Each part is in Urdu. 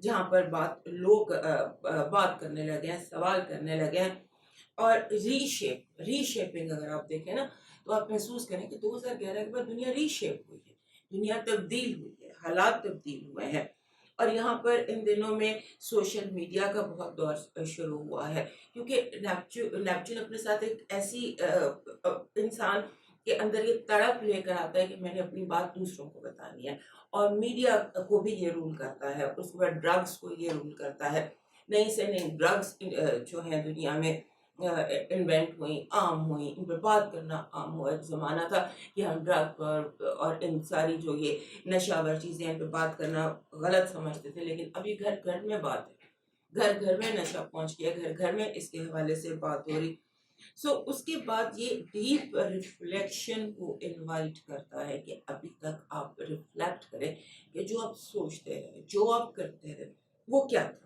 جہاں پر لوگ بات کرنے لگے ہیں، سوال کرنے لگے ہیں. اور ری شیپنگ اگر آپ دیکھیں نا تو آپ محسوس کریں کہ 2011 کے بعد دنیا ری شیپ ہوئی ہے، دنیا تبدیل ہوئی ہے، حالات تبدیل ہوئے ہیں. اور یہاں پر ان دنوں میں سوشل میڈیا کا بہت دور شروع ہوا ہے، کیونکہ نیپچون اپنے ساتھ ایک ایسی انسان کے اندر یہ تڑپ لے کر آتا ہے کہ میں نے اپنی بات دوسروں کو بتانی ہے. اور میڈیا کو بھی یہ رول کرتا ہے، اس کے بعد ڈرگس کو یہ رول کرتا ہے. نئی سے نئی ڈرگس جو ہیں دنیا میں انوینٹ ہوئیں، عام ہوئیں، ان پہ بات کرنا عام ہوا. ایک زمانہ تھا کہ ہم ڈرگ پر اور ان ساری جو یہ نشہ چیزیں ان پہ بات کرنا غلط سمجھتے تھے، لیکن ابھی گھر گھر میں بات ہے، گھر گھر میں نشہ پہنچ گیا، گھر گھر میں اس کے حوالے سے بات ہو رہی. اس کے بعد یہ ڈیپ ریفلیکشن کو انوائٹ کرتا ہے کہ ابھی تک آپ ریفلیکٹ کریں کہ جو آپ سوچتے رہے، جو آپ کرتے رہے، وہ کیا تھا.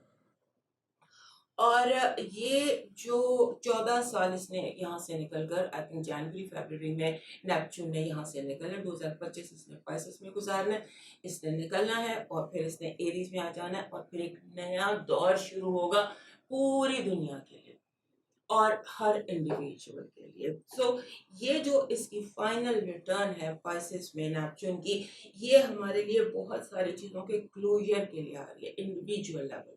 اور یہ جو 14 سال اس نے یہاں سے نکل کر آئی تھنک جنوری فیبرری میں نیپچون نے یہاں سے نکلنا، 2025 اس نے پائسس میں گزارنا ہے، اس نے نکلنا ہے اور پھر اس نے ایریز میں آ جانا ہے اور پھر ایک نیا دور شروع ہوگا پوری دنیا کے لیے اور ہر انڈیویجول کے لیے. یہ جو اس کی فائنل ریٹرن ہے پائسس میں نیپچون کی، یہ ہمارے لیے بہت ساری چیزوں کے کلوجر کے لیے آ رہی ہے. انڈیویجول لیول پر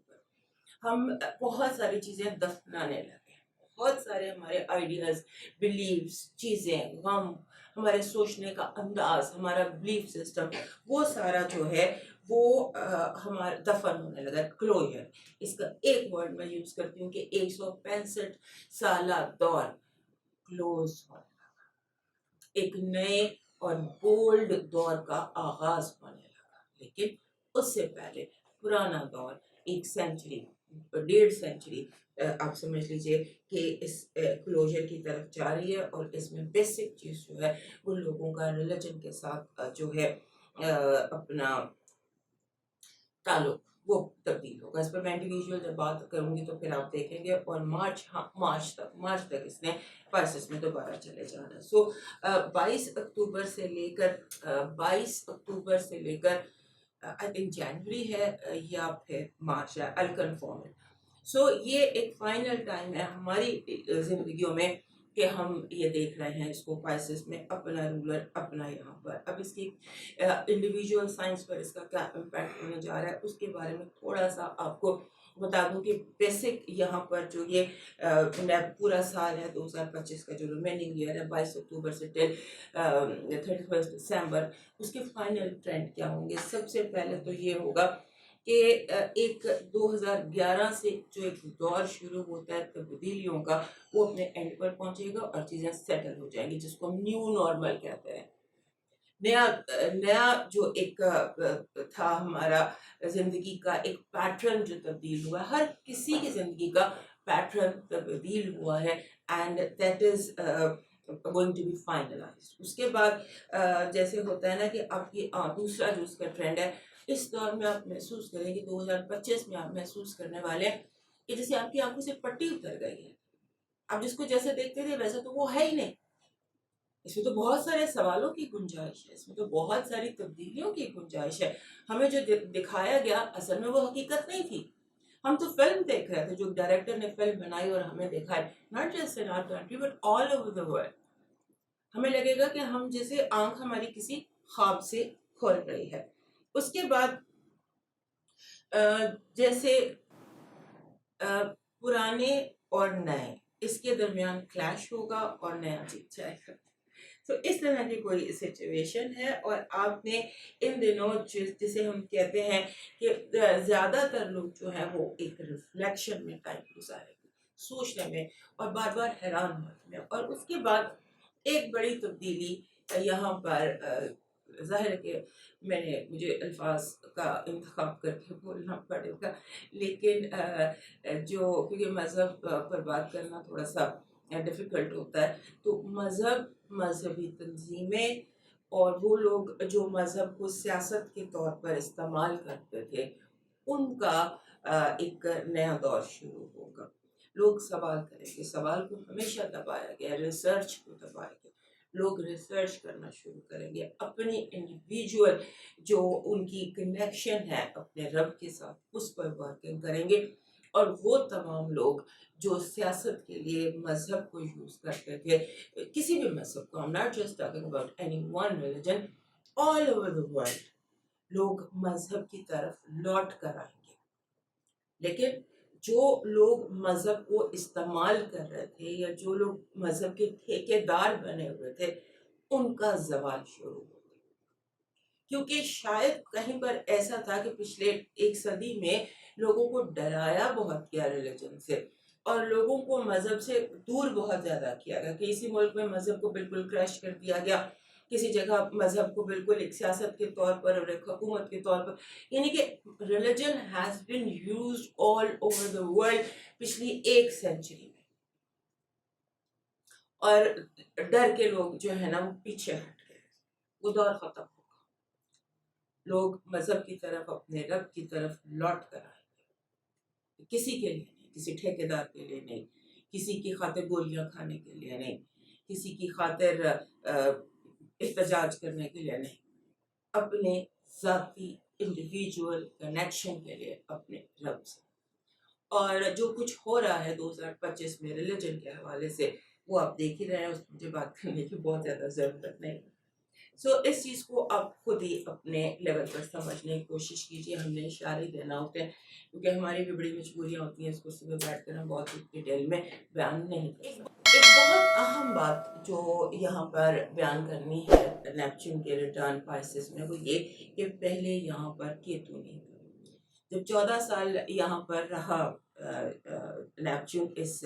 ہم بہت ساری چیزیں دفنانے لگے ہیں، بہت سارے ہمارے آئیڈیاز، بلیفس، چیزیں، غم، ہمارے سوچنے کا انداز، ہمارا بلیف سسٹم، وہ سارا جو ہے وہ ہمارا دفن ہونے لگا. کلوجر، اس کا ایک ورڈ میں یوز کرتی ہوں کہ 165 سالہ دور کلوز ہونے لگا، ایک نئے اور بولڈ دور کا آغاز ہونے لگا. لیکن اس سے پہلے پرانا دور، 1 سینچری، 1.5 سینچری آپ سمجھ لیجئے کہ اس کلوجر کی طرف جا رہی ہے. اور اس میں بیسک چیز جو ہے ان لوگوں کا ریلیجن کے ساتھ جو ہے اپنا تعلق وہ تبدیل ہوگا. اس پر میں انڈیویجول جب بات کروں گی تو پھر آپ دیکھیں گے. اور مارچ تک اس نے پائسس میں دوبارہ چلے جانا. 22 اکتوبر سے لے کر آئی تھنک جنوری ہے یا پھر مارچ ہے، الکنفرم ہے. یہ ایک فائنل ٹائم ہے ہماری زندگیوں میں کہ ہم یہ دیکھ رہے ہیں اس کو پائسس میں اپنا رولر اپنا یہاں پر. اب اس کی انڈیویجول سائنس پر اس کا کیا امپیکٹ ہونے جا رہا ہے اس کے بارے میں تھوڑا سا آپ کو بتا دوں کہ بیسک یہاں پر جو یہ پورا سال ہے 2025 کا جو ریمیننگ ایئر ہے 22 اکتوبر سے 31 دسمبر، اس کے فائنل ٹرینڈ کیا ہوں گے. سب سے پہلے تو یہ ہوگا کہ ایک 2011 سے جو ایک دور شروع ہوتا ہے تبدیلیوں کا، وہ اپنے اینڈ پر پہنچے گا اور چیزیں سیٹل ہو جائیں گی، جس کو ہم نیو نارمل کہتے ہیں. نیا جو ایک تھا ہمارا زندگی کا ایک پیٹرن جو تبدیل ہوا، ہر کسی کی زندگی کا پیٹرن تبدیل ہوا ہے. And that is going to be finalized. اس کے بعد جیسے ہوتا ہے نا کہ آپ کی دوسرا جو اس کا ٹرینڈ ہے، اس دور میں آپ محسوس کریں کہ 2025 میں آپ محسوس کرنے والے ہیں کہ جیسے آپ کی آنکھوں سے پٹی اتر گئی ہے. آپ جس کو جیسے دیکھتے تھے ویسا تو وہ ہے ہی نہیں. اس میں تو بہت سارے سوالوں کی گنجائش ہے، اس میں تو بہت ساری تبدیلیوں کی گنجائش ہے. ہمیں جو دکھایا گیا اصل میں وہ حقیقت نہیں تھی. ہم تو فلم دیکھ رہے تھے، جو ڈائریکٹر نے فلم بنائی اور ہمیں دکھائی، not just in our country but all over the world. ہمیں لگے گا کہ ہم جیسے آنکھ ہماری کسی خواب سے کھول رہی ہے. اس کے بعد جیسے پرانے اور نئے، اس کے درمیان کلیش ہوگا اور نیا جیت جائے گا. تو اس طرح کی کوئی سچویشن ہے. اور آپ نے ان دنوں جسے ہم کہتے ہیں کہ زیادہ تر لوگ جو ہیں وہ ایک ریفلیکشن میں ٹائم گزارے گے، سوچنے میں اور بار بار حیران ہونے میں. اور اس کے بعد ایک بڑی تبدیلی یہاں پر ظاہر ہے کہ مجھے الفاظ کا انتخاب کر کے بولنا پڑے گا، لیکن جو کیونکہ مذہب پر بات کرنا تھوڑا سا ڈیفیکلٹ ہوتا ہے، تو مذہبی تنظیمیں اور وہ لوگ جو مذہب کو سیاست کے طور پر استعمال کرتے تھے، ان کا ایک نیا دور شروع ہوگا. لوگ سوال کریں گے، سوال کو ہمیشہ دبایا گیا، ریسرچ کو دبایا گیا. لوگ ریسرچ کرنا شروع کریں گے، اپنی انڈیویجول جو ان کی کنیکشن ہے اپنے رب کے ساتھ اس پر ورکنگ کریں گے، اور وہ تمام لوگ جو سیاست کے لیے مذہب کو یوز کرتے تھے، کسی بھی مذہب کو، I'm not just talking about any one religion, all over the world لوگ مذہب کی طرف لوٹ کر آئیں گے. لیکن جو لوگ مذہب کو استعمال کر رہے تھے یا جو لوگ مذہب کے ٹھیکیدار بنے ہوئے تھے ان کا زوال شروع ہو گیا، کیونکہ شاید کہیں پر ایسا تھا کہ پچھلے 1 صدی میں لوگوں کو ڈرایا بہت گیا ریلیجن سے، اور لوگوں کو مذہب سے دور بہت زیادہ کیا گیا. کہ اسی ملک میں مذہب کو بالکل کریش کر دیا گیا، کسی جگہ مذہب کو بالکل ایک سیاست کے طور پر اور ایک حکومت کے طور پر، یعنی کہ religion has been used all over the world پچھلی 1 سینچری میں. اور ڈر کے لوگ جو ہے نا وہ پیچھے ہٹ گئے، وہ دور ختم ہوگا. لوگ مذہب کی طرف، اپنے رب کی طرف لوٹ کر آئیں گے، کسی کے لیے نہیں، کسی ٹھیکیدار کے لیے نہیں، کسی کی خاطر گولیاں کھانے کے لیے نہیں، کسی کی خاطر احتجاج کرنے کے لیے نہیں، اپنے ذاتی انڈیویجول کنیکشن کے لیے اپنے رب سے. اور جو کچھ ہو رہا ہے 2025 میں ریلیجن کے حوالے سے وہ آپ دیکھ ہی رہے ہیں، اس مجھے بات کرنے کی بہت زیادہ ضرورت نہیں. اس چیز کو آپ خود ہی اپنے لیول پر سمجھنے کی کوشش کیجیے. ہم نے اشارے دینا ہوتے ہیں کیونکہ ہماری بھی بڑی مجبوریاں ہوتی ہیں، اس کو صبح بیٹھ کر ہم بہت ڈیٹیل میں بیان نہیں کر سکتے. ایک بہت اہم بات جو یہاں پر بیان کرنی ہے نیپچون کے ریٹرن پائسس میں، وہ یہ کہ پہلے یہاں پر کیتو نہیں تھا. جب 14 سال یہاں پر رہا نیپچون اس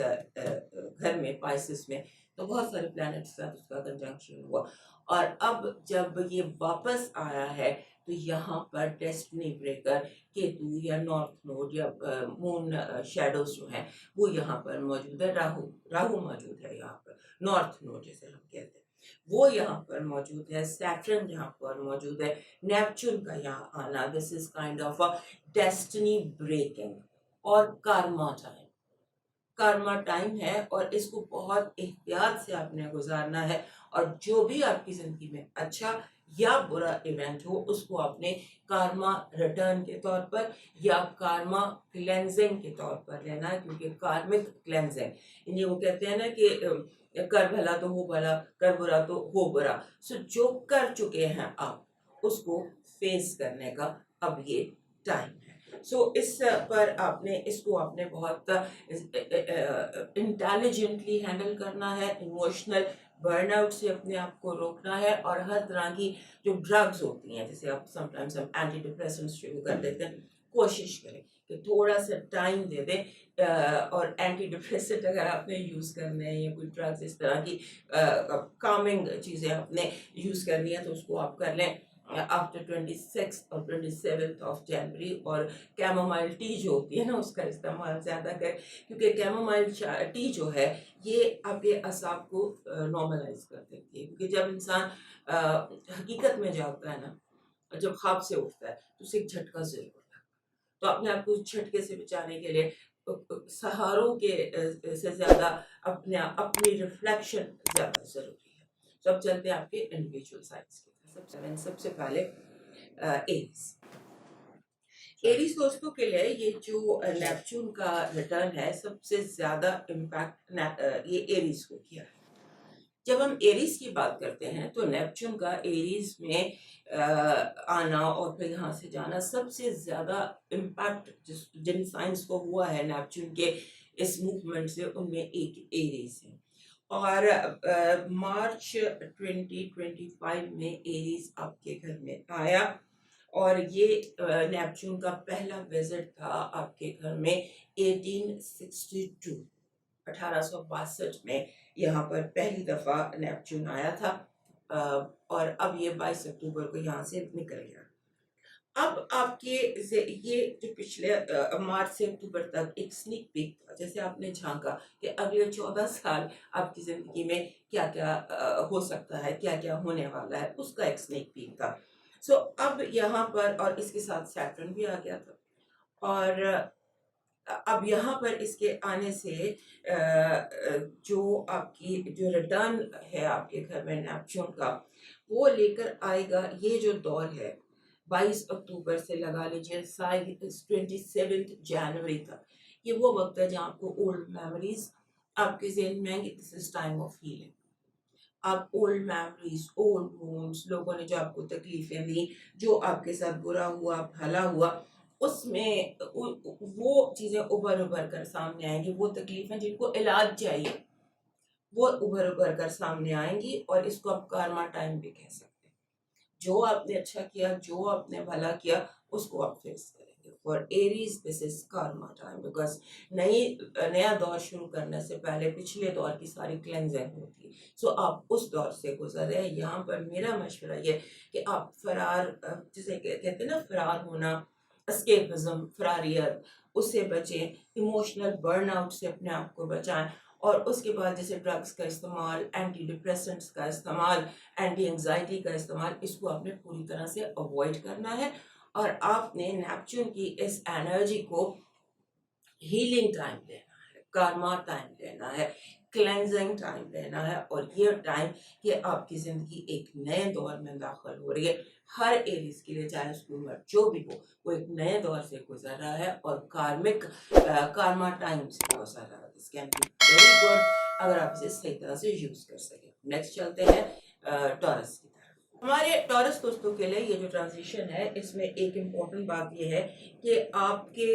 گھر میں پائسس میں، تو بہت سارے پلانٹ کے ساتھ اس کا کنجنکشن ہوا. اور اب جب یہ واپس آیا ہے تو یہاں پر ڈیسٹنی بریکر کیتو یا نارتھ نوڈ یا مون شیڈوز جو ہیں وہ یہاں پر موجود ہے. راہو موجود ہے یہاں پر، نارتھ نوڈ جیسے ہم کہتے ہیں وہ یہاں پر موجود ہے. سیٹرن یہاں پر موجود ہے. نیپچون کا یہاں آنا، this is kind of destiny breaking اور کارما ٹائم ہے، اور اس کو بہت احتیاط سے آپ نے گزارنا ہے. اور جو بھی آپ کی زندگی میں اچھا یا برا ایونٹ ہو اس کو آپ نے کارما ریٹرن کے طور پر یا کارما کلینزنگ کے طور پر لینا ہے. کیونکہ کارمک کلینزنگ، یعنی وہ کہتے ہیں نا کہ کر بھلا تو ہو بھلا، کر برا تو ہو برا. جو کر چکے ہیں آپ اس کو فیس کرنے کا اب یہ ٹائم ہے. اس پر اس کو آپ نے بہت انٹیلیجنٹلی ہینڈل کرنا ہے. ایموشنل برن آؤٹ سے اپنے آپ کو روکنا ہے، اور ہر طرح کی جو ڈرگز ہوتی ہیں، جیسے آپ سم ٹائمز ہم اینٹی ڈپریسنٹس شروع کر دیتے ہیں، کوشش کریں کہ تھوڑا سا ٹائم دے دیں. اور اینٹی ڈپریسنٹ اگر آپ نے یوز کرنے ہیں یا کوئی ڈرگز اس طرح کی کامنگ چیزیں آپ نے یوز کرنی ہے تو اس کو آپ کر لیں آفٹر 26 اور 27 آف جنوری. اور کیمومائل ٹی جو ہوتی ہے نا اس کا استعمال زیادہ کریں، کیونکہ کیمومائل ٹی جو ہے یہ آپ کے اعصاب کو نارملائز کر دیتی ہے. کیونکہ جب انسان حقیقت میں جاگتا ہے نا، جب خواب سے اٹھتا ہے تو اسے ایک جھٹکا ضرور ہوتا ہے. تو اپنے آپ کو جھٹکے سے بچانے کے لیے سہاروں کے سے زیادہ اپنی ریفلیکشن زیادہ ضروری ہے. اب چلتے ہیں آپ کے انڈیویجول سائنس کی. سب سے پہلے ایریز دوستوں کے لیے یہ جو نیپچون کا ریٹرن ہے سب سے زیادہ امپیکٹ یہ ایریز کو کیا ہے. جب ہم ایریز کی بات کرتے ہیں تو نیپچون کا ایریز میں آنا اور پھر یہاں سے جانا سب سے زیادہ امپیکٹ جن سائنس کو ہوا ہے نیپچون کے اس موومنٹ سے، ان میں ایک ایریز ہے. اور مارچ 2025 میں ایریز آپ کے گھر میں آیا، اور یہ نیپچون کا پہلا وزٹ تھا آپ کے گھر میں 1862 میں یہاں پر پہلی دفعہ نیپچون آیا تھا. اور اب یہ 22 اکتوبر کو یہاں سے نکل گیا. اب آپ کے یہ جو پچھلے مارچ سے اکتوبر تک ایک سنیک پیک تھا، جیسے آپ نے جھانکا کہ اگلے 14 سال آپ کی زندگی میں کیا کیا ہو سکتا ہے، کیا کیا ہونے والا ہے، اس کا ایک سنیک پیک تھا. اب یہاں پر اور اس کے ساتھ سیٹرن بھی آ گیا تھا. اور اب یہاں پر اس کے آنے سے جو آپ کی جو ریٹرن ہے آپ کے گھر میں نیپچون کا، وہ لے کر آئے گا یہ جو دور ہے 22 اکتوبر سے لگا لیجیے 27 جنوری تک. یہ وہ وقت ہے جہاں آپ کو اولڈ میموریز آپ کے ذہن میں آئیں گی. دس از ٹائم آف ہیلنگ. آپ اولڈ میموریز، اولڈ وونڈس، لوگوں نے جو آپ کو تکلیفیں دی، جو آپ کے ساتھ برا ہوا بھلا ہوا، اس میں وہ چیزیں ابھر کر سامنے آئیں گی. وہ تکلیفیں جن کو علاج چاہیے وہ ابھر کر سامنے آئیں گی، اور اس کو آپ کارما ٹائم بھی کہہ سکتے ہیں. جو آپ نے اچھا کیا، جو آپ نے بھلا کیا، اس کو آپ فیس کریں گے. For arrays this is karma time, because نیا دور شروع کرنے سے پہلے پچھلے دور کی ساری کلینزنگ ہوتی ہے. سو آپ اس دور سے گزر رہے ہیں. یہاں پر میرا مشورہ یہ کہ آپ فرار، جسے کہتے ہیں نا فرار ہونا، اسکیپزم، فراریت، اس سے بچیں. ایموشنل برن آؤٹ سے اپنے آپ کو بچائیں. اور اس کے بعد جیسے ڈرگس کا استعمال، اینٹی ڈپریسنٹس کا استعمال، اینٹی انگزائٹی کا استعمال، اس کو آپ نے پوری طرح سے اوائڈ کرنا ہے. اور آپ نے نیپچون کی اس انرجی کو ہیلنگ ٹائم لینا ہے، کارما ٹائم لینا ہے، کلینزنگ ٹائم لینا ہے. اور یہ ٹائم کہ آپ کی زندگی ایک نئے دور میں داخل ہو رہی ہے. ہر ایریز کے لیے، چاہے اس کی عمر جو بھی ہو، وہ ایک نئے دور سے گزر رہا ہے اور کارما ٹائم سے گزر رہا ہے. This can be very good اگر آپ اسے صحیح طرح سے یوز کر سکیں. نیکسٹ چلتے ہیں ٹورس کی طرف. ہمارے ٹورس دوستوں کے لیے یہ جو ٹرانزیشن ہے، اس میں ایک امپورٹنٹ بات یہ ہے کہ آپ کے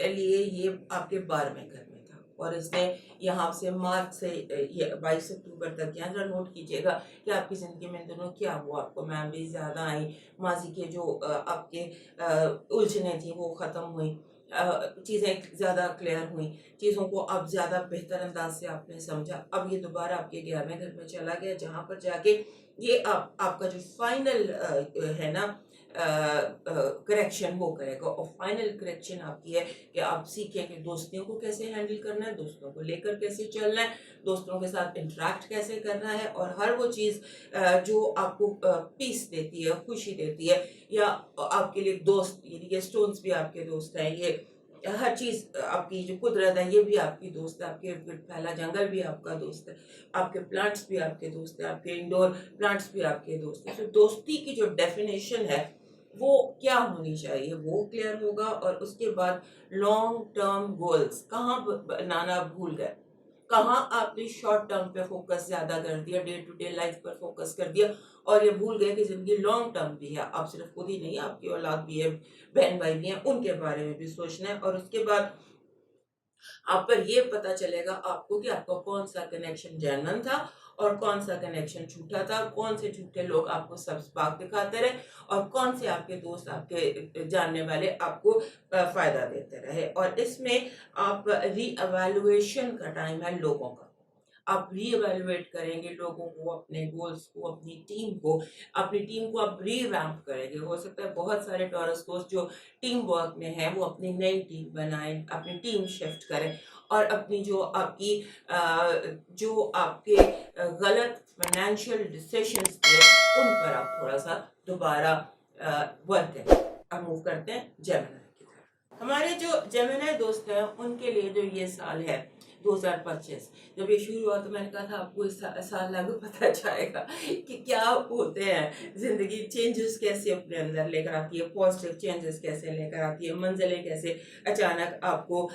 لیے یہ آپ کے 12ویں گھر میں تھا، اور اس نے یہاں سے مارچ سے 22 اکتوبر تک یہاں نوٹ کیجیے گا کہ آپ کی زندگی میں دونوں کیا ہوا. آپ کو میموریز زیادہ آئیں، ماضی کے جو آپ کے الجھنیں تھیں وہ ختم ہوئیں، چیزیں زیادہ کلیئر ہوئیں، چیزوں کو اب زیادہ بہتر انداز سے آپ نے سمجھا. اب یہ دوبارہ آپ کے 11ویں گھر میں چلا گیا، جہاں پر جا کے یہ آپ کا جو فائنل ہے نا کریکشن وہ کرے گا. اور فائنل کریکشن آپ کی ہے کہ آپ سیکھیں کہ دوستیوں کو کیسے ہینڈل کرنا ہے، دوستوں کو لے کر کیسے چلنا ہے، دوستوں کے ساتھ انٹریکٹ کیسے کرنا ہے. اور ہر وہ چیز جو آپ کو پیس دیتی ہے، خوشی دیتی ہے، یا آپ کے لیے دوست، یعنی یہ سٹونز بھی آپ کے دوست ہیں، یہ ہر چیز آپ کی جو قدرت ہے یہ بھی آپ کی دوست ہے، آپ کے پھیلا جنگل بھی آپ کا دوست ہے، آپ کے پلانٹس بھی آپ کے دوست ہیں، آپ کے انڈور پلانٹس بھی آپ کے دوست ہیں. تو دوستی کی جو ڈیفینیشن ہے وہ کیا ہونی چاہیے وہ کلیئر ہوگا. اور اس کے بعد لانگ ٹرم گولز کہاں بنانا بھول گئے، کہاں آپ نے شارٹ ٹرم پہ فوکس زیادہ کر دیا، ڈے ٹو ڈے لائف پر فوکس کر دیا، اور یہ بھول گئے کہ زندگی لانگ ٹرم بھی ہے. آپ صرف خود ہی نہیں، آپ کی اولاد بھی ہے، بہن بھائی بھی ہیں، ان کے بارے میں بھی سوچنا ہے. اور اس کے بعد آپ پر یہ پتا چلے گا آپ کو کہ آپ کا کون سا کنیکشن جینون تھا اور کون سا کنیکشن جھوٹا تھا، کون سے جھوٹے لوگ آپ کو سبز باغ دکھاتے رہے، اور کون سے آپ کے دوست، آپ کے جاننے والے آپ کو فائدہ دیتے رہے. اور اس میں آپ ری ایویلویشن کا ٹائم ہے لوگوں کا. آپ ری ایویلویٹ کریں گے لوگوں کو، اپنے گولز کو، اپنی ٹیم کو آپ ری ویمپ کریں گے. ہو سکتا ہے بہت سارے ٹورس دوست جو ٹیم ورک میں ہیں وہ اپنی نئی ٹیم بنائیں، اپنی ٹیم شفٹ کریں، اور اپنی جو آپ کے غلط فائنینشیل ڈیسیشنز تھے ان پر آپ تھوڑا سا دوبارہ ورک کریں. اب موو کرتے ہیں جیمنائی کی طرف. ہمارے جو جیمنائی دوست ہیں ان کے لیے جو یہ سال ہے 2025، جب یہ شروع ہوا تو میں نے کہا تھا آپ کو اس سال لگو پتہ چلے گا کہ کیا ہوتے ہیں زندگی، چینجز کیسے اپنے اندر لے کر آتی ہے، پازیٹیو چینجز کیسے لے کر آتی ہے، منزلیں کیسے اچانک آپ کو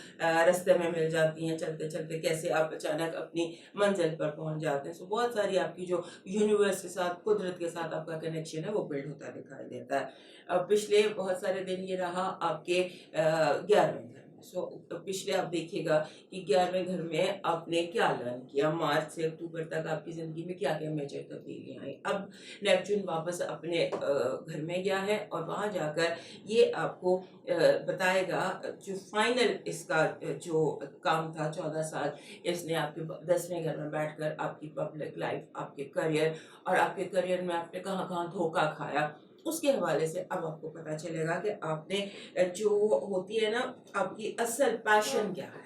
رستے میں مل جاتی ہیں، چلتے چلتے کیسے آپ اچانک اپنی منزل پر پہنچ جاتے ہیں. سو بہت ساری آپ کی جو یونیورس کے ساتھ، قدرت کے ساتھ آپ کا کنیکشن ہے وہ بلڈ ہوتا دکھائی دیتا ہے. پچھلے بہت سارے دن یہ رہا آپ کے 11ویں گھر. سو پچھلے آپ دیکھیے گا کہ 11ویں گھر میں آپ نے کیا لرن کیا، مارچ سے اکتوبر تک آپ کی زندگی میں کیا کیا میجر تبدیلیاں آئیں. اب نیپچون واپس اپنے گھر میں گیا ہے، اور وہاں جا کر یہ آپ کو بتائے گا جو فائنل اس کا جو کام تھا 14 سال، اس نے آپ کے 10ویں گھر میں بیٹھ کر آپ کی پبلک لائف، آپ کے کریئر، اور آپ کے کریئر میں آپ نے کہاں کہاں دھوکہ کھایا، اس کے حوالے سے اب آپ کو پتا چلے گا کہ آپ نے جو ہوتی ہے نا آپ کی اصل پیشن کیا ہے،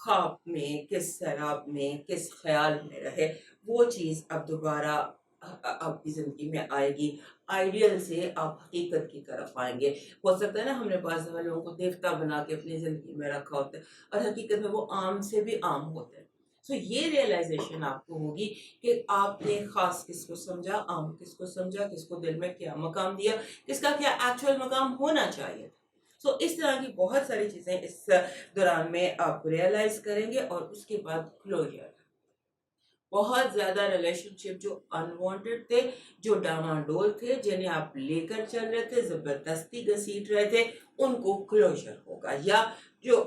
خواب میں, کس سراب میں, کس خیال میں رہے, وہ چیز اب دوبارہ آپ کی زندگی میں آئے گی. آئیڈیل سے آپ حقیقت کی طرف آئیں گے. ہو سکتا ہے نا ہم نے بعض دفعہ لوگوں کو دیوتا بنا کے اپنی زندگی میں رکھا ہوتا ہے اور حقیقت میں وہ عام سے بھی عام ہوتے ہیں. سو یہ ریئلائزیشن آپ کو ہوگی کہ آپ نے خاص کس کو سمجھا, عام کس کو سمجھا, کس کو دل میں کیا مقام دیا, کس کا کیا ایکچوئل مقام ہونا چاہیے. سو اس طرح کی بہت ساری چیزیں اس دوران میں آپ ریئلائز کریں گے. اور اس کے بعد کلوجر. بہت زیادہ ریلیشن شپ جو انوانٹڈ تھے, جو ڈاماڈول تھے, جنہیں آپ لے کر چل رہے تھے, زبردستی گھسیٹ رہے تھے, ان کو کلوجر ہوگا. یا جو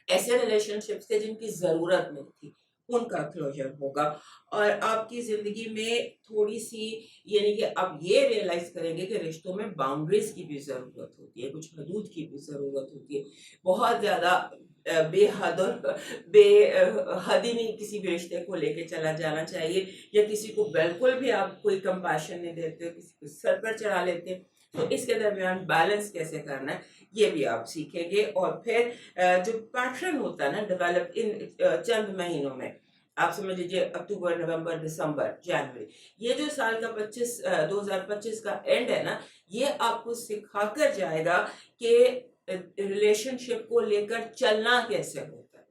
ایسے ریلیشن شپس تھے جن کی ضرورت نہیں تھی, ان کا کلوجر ہوگا. اور آپ کی زندگی میں تھوڑی سی, یعنی کہ آپ یہ ریئلائز کریں گے کہ رشتوں میں باؤنڈریز کی بھی ضرورت ہوتی ہے, کچھ حدود کی بھی ضرورت ہوتی ہے. بہت زیادہ بے حد اور بے حد ہی نہیں کسی بھی رشتے کو لے کے چلا جانا چاہیے, یا کسی کو بالکل بھی آپ کوئی کمپیشن نہیں دیتے, کسی کو سر پر چڑھا لیتے. تو اس کے درمیان بیلنس کیسے کرنا ہے یہ بھی آپ سیکھیں گے. اور پھر جو پیٹرن ہوتا ہے نا ڈیولپ ان چند مہینوں میں, آپ سمجھ لیجیے اکتوبر, نومبر, دسمبر, جنوری, یہ جو سال کا 2025 کا اینڈ ہے نا, یہ آپ کو سکھا کر جائے گا کہ ریلیشن شپ کو لے کر چلنا کیسے ہوتا ہے.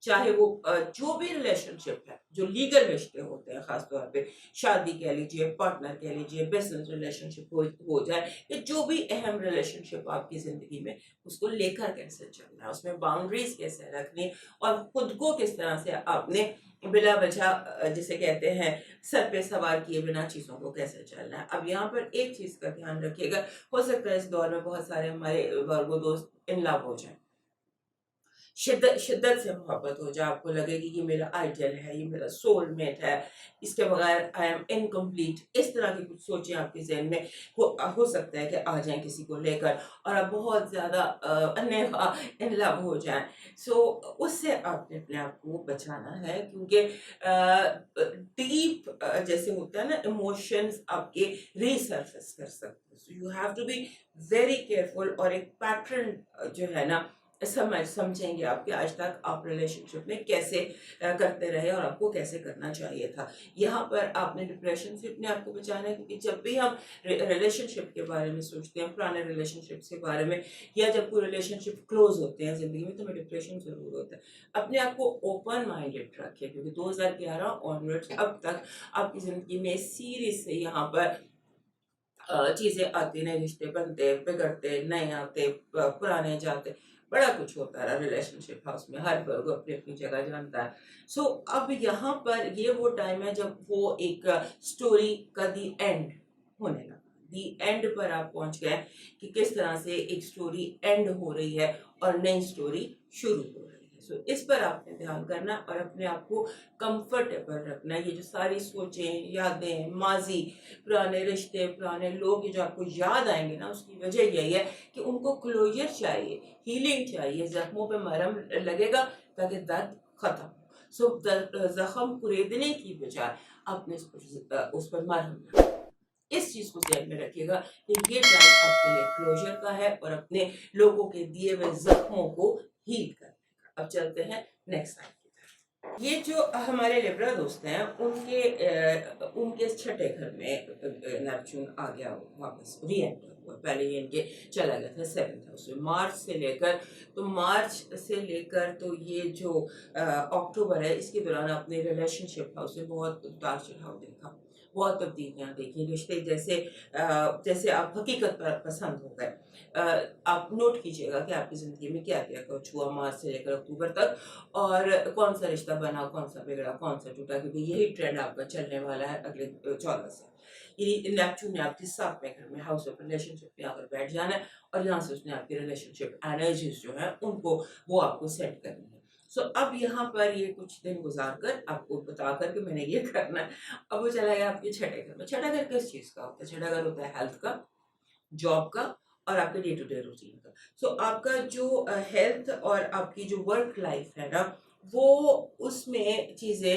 چاہے وہ جو بھی ریلیشن شپ ہے, جو لیگل رشتے ہوتے ہیں, خاص طور پہ شادی کہہ لیجیے, پارٹنر کہہ لیجیے, بزنس ریلیشن شپ ہو جائے, یا جو بھی اہم ریلیشن شپ آپ کی زندگی میں, اس کو لے کر کیسے چلنا ہے, اس میں باؤنڈریز کیسے رکھنی, اور خود کو کس طرح سے آپ نے بلا وجہ جسے کہتے ہیں سر پہ سوار کیے بنا چیزوں کو کیسے چلنا ہے. اب یہاں پر ایک چیز کا دھیان رکھیے گا, ہو سکتا ہے اس دور میں بہت سارے ہمارے ورگو دوست ان لو ہو جائیں, شدت سے محبت ہو جائے, آپ کو لگے گی یہ میرا آئیڈیل ہے, یہ میرا سول میٹ ہے, اس کے بغیر آئی ایم انکمپلیٹ, اس طرح کی کچھ سوچیں آپ کے ذہن میں ہو سکتا ہے کہ آ جائیں کسی کو لے کر, اور آپ بہت زیادہ ان لو ہو جائیں. سو اس سے آپ نے اپنے آپ کو بچانا ہے, کیونکہ ڈیپ جیسے ہوتا ہے نا ایموشنز آپ کے ریسرفیس کر سکتے ہیں. So you have to be very careful. اور ایک پیٹرن جو ہے نا سمجھیں گے آپ کہ آج تک آپ ریلیشن شپ میں کیسے کرتے رہے اور آپ کو کیسے کرنا چاہیے تھا. یہاں پر آپ نے ڈپریشن سے اپنے آپ کو بچانا ہے, کیونکہ جب بھی ہم ریلیشن شپ کے بارے میں سوچتے ہیں, پرانے ریلیشن شپس کے بارے میں, یا جب کوئی ریلیشن شپ کلوز ہوتے ہیں زندگی میں, تو ہمیں ڈپریشن ضرور ہوتا ہے. اپنے آپ کو اوپن مائنڈیڈ رکھیں, کیونکہ 2011 آنورڈ اب تک آپ کی زندگی میں سیریز سے یہاں پر چیزیں آتی, نئے رشتے بنتے, بگڑتے, نئے آتے, پرانے جاتے, بڑا کچھ ہوتا رہا ریلیشن شپ ہاؤس میں, ہر کوئی اپنی اپنی جگہ جانتا ہے. سو اب یہاں پر یہ وہ ٹائم ہے جب وہ ایک سٹوری کا دی اینڈ ہونے لگا, دی اینڈ پر آپ پہنچ گئے کہ کس طرح سے ایک سٹوری اینڈ ہو رہی ہے اور نئی سٹوری شروع ہو رہی ہے. سو اس پر آپ نے دھیان کرنا اور اپنے آپ کو کمفرٹیبل رکھنا. یہ جو ساری سوچیں, یادیں, ماضی, پرانے رشتے, پرانے لوگ جو آپ کو یاد آئیں گے نا, اس کی وجہ یہی ہے کہ ان کو کلوجر چاہیے, ہیلنگ چاہیے, زخموں پہ مرہم لگے گا تاکہ درد ختم ہو. سو زخم کریدنے کی بجائے آپ نے اس پر مرہم لگا. اس چیز کو ذہن میں رکھیے گا کہ یہ ٹائم آپ کے لیے کلوجر کا ہے اور اپنے لوگوں کے دیے ہوئے زخموں کو ہیل کرنے کا. اب چلتے ہیں نیکسٹ ٹائم. یہ جو ہمارے لیبرا دوست ہیں, ان کے چھٹے گھر میں نیپچون آ گیا واپس, ری انٹر ہوا. پہلے یہ ان کے چلا گیا تھا 7th ہاؤس میں, مارچ سے لے کر تو یہ جو اکتوبر ہے, اس کے دوران اپنے ریلیشن شپ ہاؤس میں بہت اتار چڑھاؤ دیکھا, بہت تبدیلیاں دیکھی. رشتے جیسے آپ حقیقت پر پسند ہو گئے. آپ نوٹ کیجئے گا کہ آپ کی زندگی میں کیا کیا کچھ ہوا مارچ سے لے کر اکتوبر تک, اور کون سا رشتہ بنا, کون سا بگڑا, کون سا ٹوٹا, کیونکہ یہی ٹرینڈ آپ کا چلنے والا ہے اگلے 14 سال. یعنی نیپچون نے آپ کے 7ویں گھر میں ہاؤس آف ریلیشن شپ پہ آ کر بیٹھ جانا ہے, اور یہاں سے اس نے آپ کی ریلیشن شپ انرجیز جو ہیں ان کو وہ آپ کو سیٹ کرنی ہے. سو اب یہاں پر یہ کچھ دن گزار کر آپ کو بتا کر کہ میں نے یہ کرنا ہے, اب وہ چلا گیا آپ کے چھٹے گھر میں. چھٹا گھر کس چیز کا ہوتا ہے؟ چھٹا گھر ہوتا ہے ہیلتھ کا, جاب کا, اور آپ کے ڈے ٹو ڈے روٹین کا. سو آپ کا جو ہیلتھ اور آپ کی جو ورک لائف ہے نا, وہ اس میں چیزیں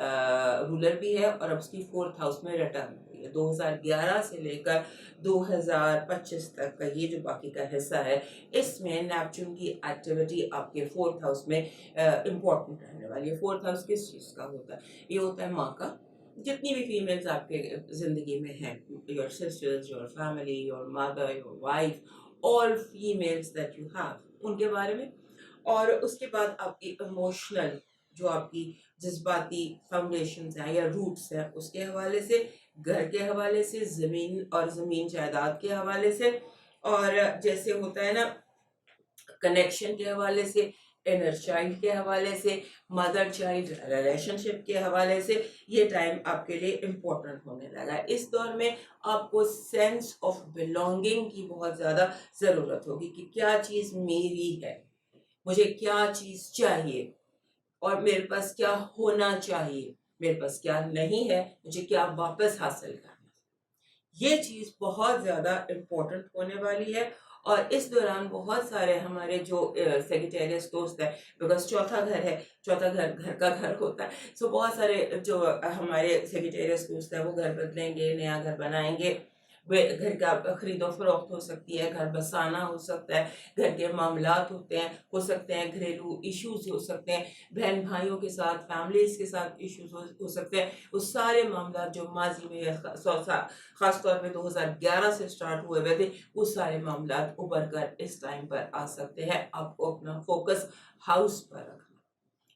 رولر بھی ہے اور اب اس کی 4th ہاؤس میں ریٹرن ہوئی ہے. 2011 سے لے کر 2025 تک کا یہ جو باقی کا حصہ ہے اس میں نیپچون کی ایکٹیویٹی آپ کے 4th ہاؤس میں امپورٹنٹ رہنے والی ہے. 4th ہاؤس کس چیز کا ہوتا ہے؟ یہ ہوتا ہے ماں کا. جتنی بھی فیمیلز آپ کے زندگی میں ہیں, your sisters, your family, your mother, your wife, all families that you have, ان کے بارے میں. اور اس کے بعد آپ کی ایموشنل جو آپ کی جذباتی فاؤنڈیشنز ہیں یا روٹس ہیں اس کے حوالے سے, گھر کے حوالے سے, زمین اور زمین جائیداد کے حوالے سے, اور جیسے ہوتا ہے نا کنیکشن کے حوالے سے, انر چائلڈ کے حوالے سے, مدر چائلڈ ریلیشن شپ کے حوالے سے, یہ ٹائم آپ کے لیے امپورٹنٹ ہونے لگا ہے. اس دور میں آپ کو سینس آف بلونگنگ کی بہت زیادہ ضرورت ہوگی کہ کیا چیز میری ہے, مجھے کیا چیز چاہیے, اور میرے پاس کیا ہونا چاہیے, میرے پاس کیا نہیں ہے, مجھے کیا واپس حاصل کرنا. یہ چیز بہت زیادہ امپورٹنٹ ہونے والی ہے. اور اس دوران بہت سارے ہمارے جو سیگیٹیریس دوست ہیں, بیکاز چوتھا گھر ہے, چوتھا گھر گھر کا گھر ہوتا ہے, سو بہت سارے جو ہمارے سیگیٹیریس دوست ہیں وہ گھر بدلیں گے, نیا گھر بنائیں گے. گھر کا خرید و فروخت ہو سکتی ہے, گھر بسانا ہو سکتا ہے, گھر کے معاملات ہوتے ہیں, ہو سکتے ہیں گھریلو ایشوز ہو سکتے ہیں, بہن بھائیوں کے ساتھ, فیملیز کے ساتھ ایشوز ہو سکتے ہیں. وہ سارے معاملات جو ماضی میں خاص طور پہ 2011 سے سٹارٹ ہوئے ہوئے تھے, وہ سارے معاملات ابھر کر اس ٹائم پر آ سکتے ہیں. آپ کو اپنا فوکس ہاؤس پر رکھنا,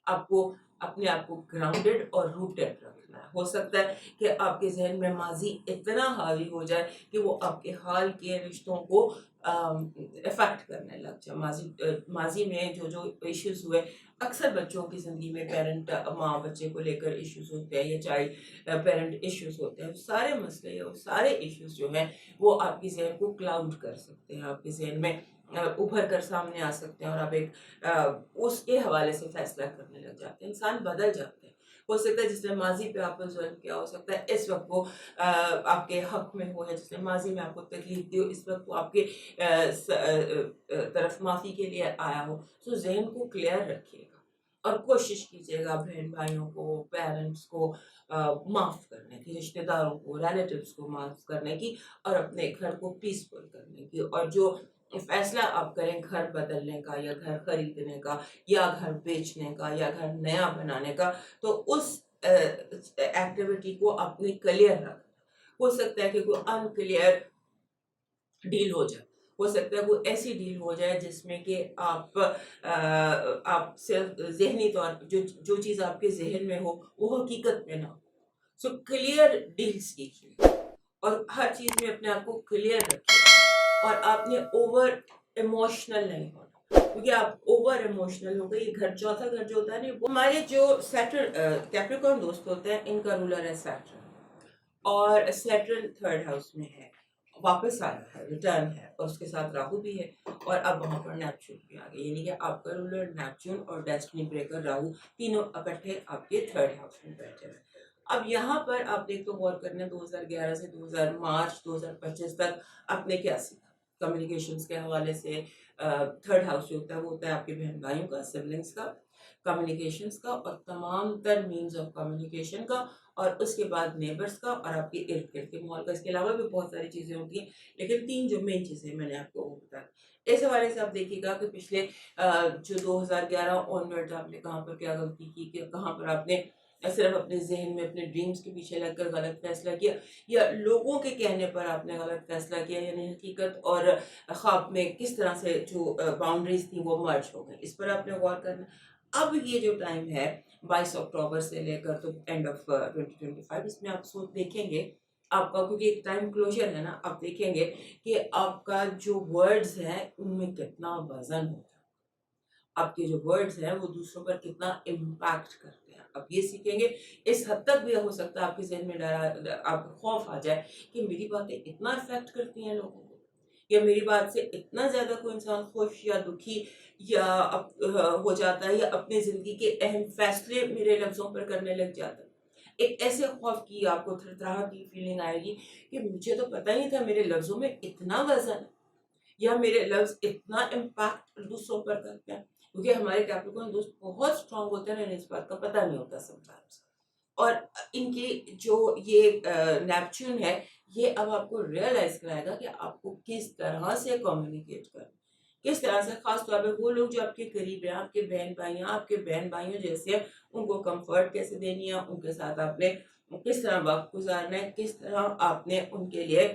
آپ کو اپنے آپ کو گراؤنڈڈ اور روٹڈ رکھنا ہے. ہو سکتا ہے کہ آپ کے ذہن میں ماضی اتنا حاوی ہو جائے کہ وہ آپ کے حال کے رشتوں کو افیکٹ کرنے لگ جائے. ماضی میں جو ایشوز ہوئے, اکثر بچوں کی زندگی میں پیرنٹ ماں بچے کو لے کر ایشوز ہوتے ہیں یا چائلڈ پیرنٹ ایشوز ہوتے ہیں. سارے مسئلے اور سارے ایشوز جو ہیں وہ آپ کی ذہن کو کلاؤڈ کر سکتے ہیں, آپ کے ذہن میں ابھر کر سامنے آ سکتے ہیں, اور آپ ایک اس کے حوالے سے فیصلہ کرنے لگ جاتے ہیں. انسان بدل جاتے ہیں. ہو سکتا ہے جس نے ماضی پہ آپ کو ظلم کیا, ہو سکتا ہے اس وقت وہ آپ کے حق میں ہو, یا جس نے ماضی میں آپ کو تکلیف دی ہو اس وقت وہ آپ کے طرف معافی کے لیے آیا ہو. تو ذہن کو کلیئر رکھیے گا اور کوشش کیجیے گا بہن بھائیوں کو, پیرنٹس کو معاف کرنے کی, رشتہ داروں کو, ریلیٹیوز کو معاف کرنے کی, اور اپنے گھر کو پیسفل کرنے کی. اور جو فیصلہ آپ کریں گھر بدلنے کا یا گھر خریدنے کا یا گھر بیچنے کا یا گھر نیا بنانے کا, تو اس ایکٹیویٹی کو اپنی کلیئر رکھنا. ہو سکتا ہے کہ کوئی انکلیئر ڈیل ہو جائے, ہو سکتا ہے کوئی ایسی ڈیل ہو جائے جس میں کہ آپ صرف ذہنی طور پر جو چیز آپ کے ذہن میں ہو وہ حقیقت میں نہ ہو. سو کلیئر ڈیلز کیجیے اور ہر چیز میں اپنے آپ کو کلیئر رکھیے, اور آپ نے اوور ایموشنل نہیں ہونا, کیونکہ آپ اوور ایموشنل ہو گئے. یہ گھر, چوتھا گھر جو ہوتا ہے نا, وہ ہمارے جو سیٹرن کیپریکارن دوست ہوتے ہیں ان کا رولر ہے سیٹرن, اور سیٹرن 3rd ہاؤس میں ہے, واپس آیا ہے, ریٹرن ہے, اور اس کے ساتھ راہو بھی ہے, اور اب وہاں پر نیپچون بھی آ گئی. یعنی کہ آپ کا رولر نیپچون اور ڈیسٹنی بریکر راہو تینوں اکٹھے آپ کے 3rd ہاؤس میں بیٹھے ہیں. اب یہاں پر آپ دیکھ تو غور کرنے 2011 سے مارچ 2025 تک آپ نے کیا سیکھا. کمیونیکیشنز کے حوالے سے 3rd ہاؤس جو ہوتا ہے وہ ہوتا ہے آپ کے بہن بھائیوں کا, سبلنگس کا, کمیونیکیشنز کا, اور تمام تر مینز آف کمیونیکیشن کا, اور اس کے بعد نیبرز کا, اور آپ کے ارد گرد کے ماحول کا. اس کے علاوہ بھی بہت ساری چیزیں ہوتی ہیں, لیکن 3 جو مین چیزیں میں نے آپ کو وہ بتایا. اس حوالے سے آپ دیکھیے گا کہ پچھلے جو 2011 آنورڈ آپ نے کہاں پر کیا غلطی کی, کہ کہاں پر آپ نے صرف اپنے ذہن میں اپنے ڈریمز کے پیچھے لگ کر غلط فیصلہ کیا, یا لوگوں کے کہنے پر آپ نے غلط فیصلہ کیا, یعنی حقیقت اور خواب میں کس طرح سے جو باؤنڈریز تھیں وہ مرج ہو گئی. اس پر آپ نے غور کرنا. اب یہ جو ٹائم ہے 22 اکتوبر سے لے کر تو اینڈ آف 2025, اس میں آپ سوچ دیکھیں گے آپ کا, کیونکہ ایک ٹائم کلوجر ہے نا, آپ دیکھیں گے کہ آپ کا جو ورڈز ہیں ان میں کتنا وزن ہوتا ہے, آپ کے جو ورڈز ہیں وہ دوسروں پر کتنا امپیکٹ کرتے ہیں. آپ یہ سیکھیں گے. اس حد تک بھی ہو سکتا ہے آپ کے ذہن میں آپ خوف آ جائے کہ میری باتیں اتنا افیکٹ کرتی ہیں لوگوں کو, یا میری بات سے اتنا زیادہ کوئی انسان خوش یا دکھی یا ہو جاتا ہے, یا اپنی زندگی کے اہم فیصلے میرے لفظوں پر کرنے لگ جاتا ہے. ایک ایسے خوف کی آپ کو تھرتھراہٹ کی فیلنگ آئے گی کہ مجھے تو پتہ ہی تھا میرے لفظوں میں اتنا وزن ہے, یا میرے لفظ اتنا امپیکٹ دوسروں پر کرتے ہیں. کیونکہ ہمارے کیپریکارن دوست بہت اسٹرانگ ہوتے ہیں, انہیں اس بات کا پتہ نہیں ہوتا سم ٹائمس. اور ان کی جو یہ نیپچون ہے یہ اب آپ کو ریئلائز کرائے گا کہ آپ کو کس طرح سے کمیونیکیٹ کرنا، کس طرح سے، خاص طور پہ وہ لوگ جو آپ کے قریب ہیں، آپ کے بہن بھائی ہیں، آپ کے بہن بھائیوں جیسے ہیں، ان کو کمفرٹ کیسے دینی ہے، ان کے ساتھ آپ نے کس طرح وقت گزارنا ہے، کس طرح آپ نے ان کے لیے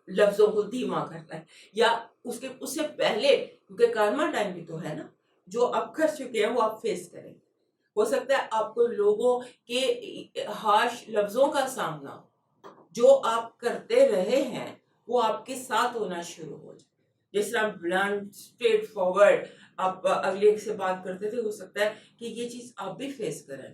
لفظوں کو دھیما کرنا ہے، یا اس سے پہلے، کیونکہ کارما ٹائم بھی تو ہے نا، جو آپ کر چکے ہیں وہ آپ فیس کریں گے۔ ہو سکتا ہے آپ کو لوگوں کے ہارش لفظوں کا سامنا جو آپ کرتے رہے ہیں وہ آپ کے ساتھ ہونا شروع ہو جائے، جس طرح بلنٹ اسٹریٹ فارورڈ آپ اگلے ایک سے بات کرتے تھے، ہو سکتا ہے کہ یہ چیز آپ بھی فیس کریں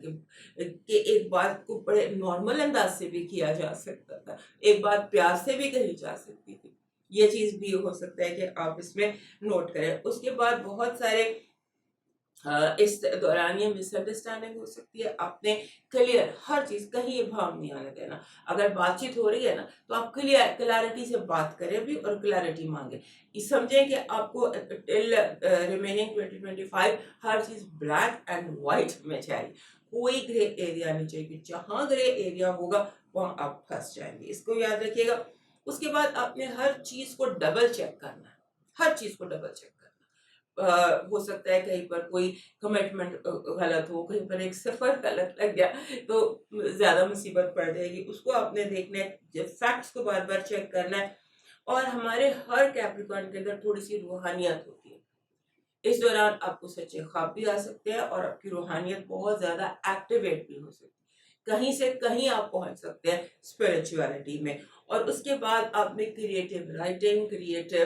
کہ ایک بات کو بڑے نارمل انداز سے بھی کیا جا سکتا تھا، ایک بات پیار سے بھی کہی جا سکتی تھی، یہ چیز بھی ہو سکتا ہے کہ آپ اس میں نوٹ کریں۔ اس کے بعد بہت سارے اس دوران یہ مس انڈرسٹینڈنگ ہو سکتی ہے، آپ نے کلیئر ہر چیز، کہیں ابہام نہیں آنے دینا، اگر بات چیت ہو رہی ہے نا تو آپ کلیئرٹی سے بات کریں بھی اور کلیئرٹی مانگیں، یہ سمجھیں کہ آپ کو ٹل ریمیننگ 2025 ہر چیز بلیک اینڈ وائٹ میں چاہیے، کوئی گرے ایریا نہیں چاہیے، جہاں گرے ایریا ہوگا وہاں آپ پھنس جائیں گے، اس کو یاد رکھیے گا۔ اس کے بعد آپ نے ہر چیز کو ڈبل چیک کرنا ہے، ہر چیز کو ڈبل چیک کرنا ہے۔ ہو سکتا ہے کہیں پر کوئی کمٹمنٹ غلط ہو، کہیں پر ایک سفر غلط لگ گیا تو زیادہ مصیبت پڑ جائے گی، اس کو آپ نے دیکھنا ہے، فیکٹس کو بار بار چیک کرنا ہے۔ اور ہمارے ہر کیپریکارن کے اندر تھوڑی سی روحانیت ہوتی ہے، اس دوران آپ کو سچے خواب بھی آ سکتے ہیں اور آپ کی روحانیت بہت زیادہ ایکٹیویٹ بھی ہو سکتی ہے، کہیں سے کہیں آپ پہنچ سکتے ہیں اسپرچویلٹی میں۔ اور اس کے بعد آپ نے creative writing, creative